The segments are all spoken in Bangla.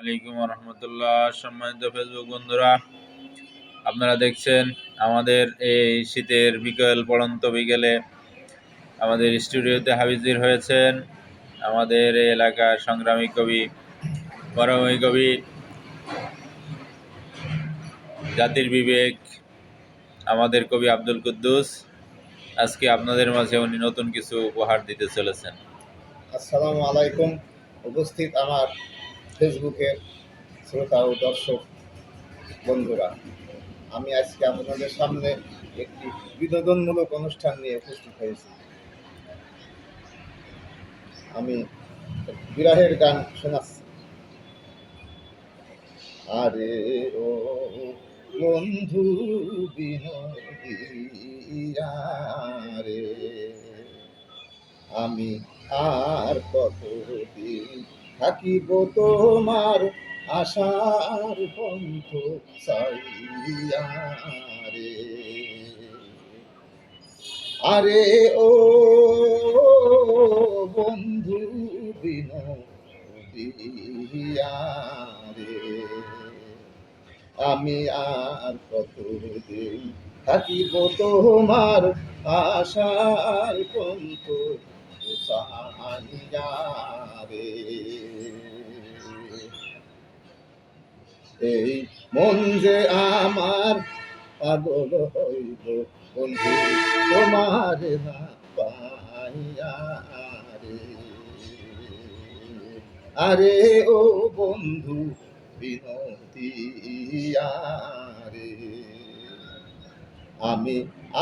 ওয়ালাইকুম রহমতুল্লাহ। সম্মানিত ফেসবুক বন্ধুরা, আপনারা দেখছেন আমাদের এই শীতের পড়ন্ত বিকেলে আমাদের স্টুডিওতে হাজির হয়েছেন আমাদের এই এলাকার সংগ্রামী কবি, পরমী কবি, জাতির বিবেক, আমাদের কবি আব্দুল কুদ্দুস। আজকে আপনাদের মাঝে উনি নতুন কিছু উপহার দিতে চলেছেন। আসসালামু আলাইকুম। উপস্থিত আমার ফেসবুকের শ্রোতা ও দর্শক বন্ধুরা, আমি আজকে আপনাদের সামনে একটি বিনোদনমূলক অনুষ্ঠান নিয়ে উপস্থিত হয়েছি। আমি বিরহের গান শোনাচ্ছি। আরে ও বন্ধু বিনোদিয়া রে, আমি আর কতদিন থাকিব তোমার আশার পন্থ চাইয়া রে। আরে ও বন্ধু বিনোদিয়া রে, আমি আর কতদিন থাকিব তোমার আশার পন্থ চাইয়া রে। এই মন যে আমার পাগল হইল বন্ধু তোমার না পাইয়া রে। আরে ও বন্ধু বিনোদিয়া রে, আমি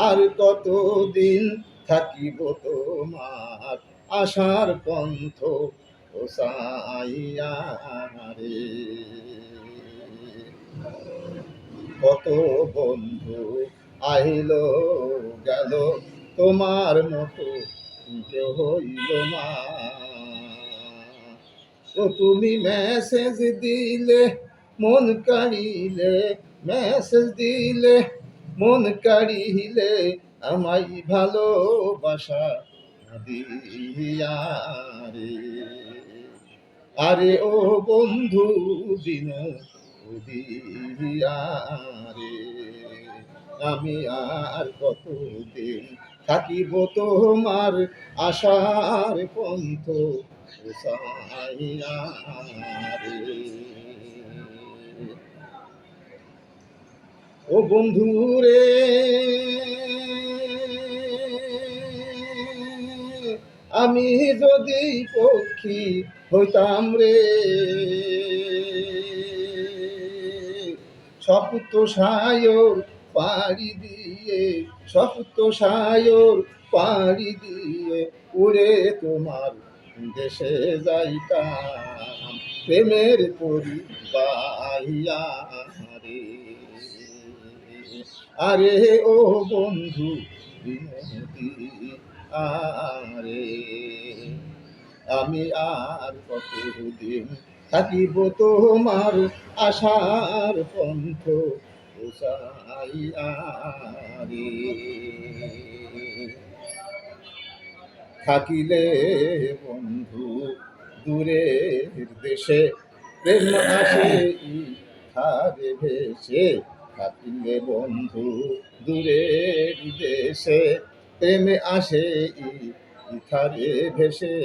আর কতদিন থাকিব তোমার আশার পন্থ চাইয়া রে। কত বন্ধু আইল গেল, তোমার মতো কেউ হইল না। ও তুমি মেসেজ দিলে মন কাড়িলে, মেসেজ দিলে মন কাড়িলে, আমায় ভালোবাসা দিয়া রে। আরে ও বন্ধু বিনোদিয়া রে, আমি আর কতদিন থাকিব তোমার আশার পন্থ চাইয়া রে। ও বন্ধু রে, আমি যদি পক্ষী হইতাম রে, সপ্ত সায়র পাড়ি দিয়ে, সপ্ত সায়র পাড়ি দিয়ে উড়ে তোমার দেশে যাইতাম প্রেমের পরিবাইয়া রে। আরে ও বন্ধু আরে, আমি আর কতদিন থাকিব তোমার আশার পন্থ চাইয়া রে। থাকিলে বন্ধু দূরের দেশে প্রেম আসে ইথারে ভেসে, থাকিলে বন্ধু দূরের দেশে প্রেমে আসে ইথারে ভেসে,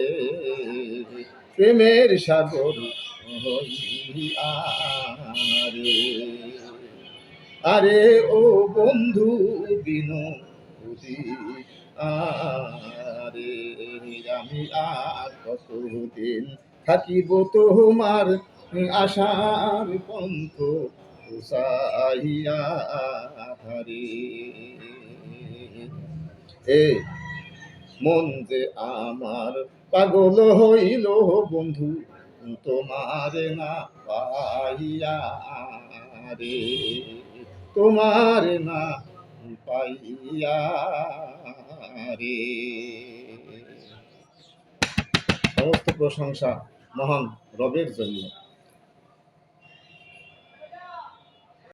প্রেমের সাগর হইয়া রে। আরে ও বন্ধু বিনোদিয়া রে, আমি আর কতদিন থাকিব তোমার আশার পন্থ চাইয়া রে। এ মন যে আমার পাগল হইল বন্ধু তোমার না পাইয়া রে, তোমার না পাইয়া রে। সমস্ত প্রশংসা মহান রবের জন্য।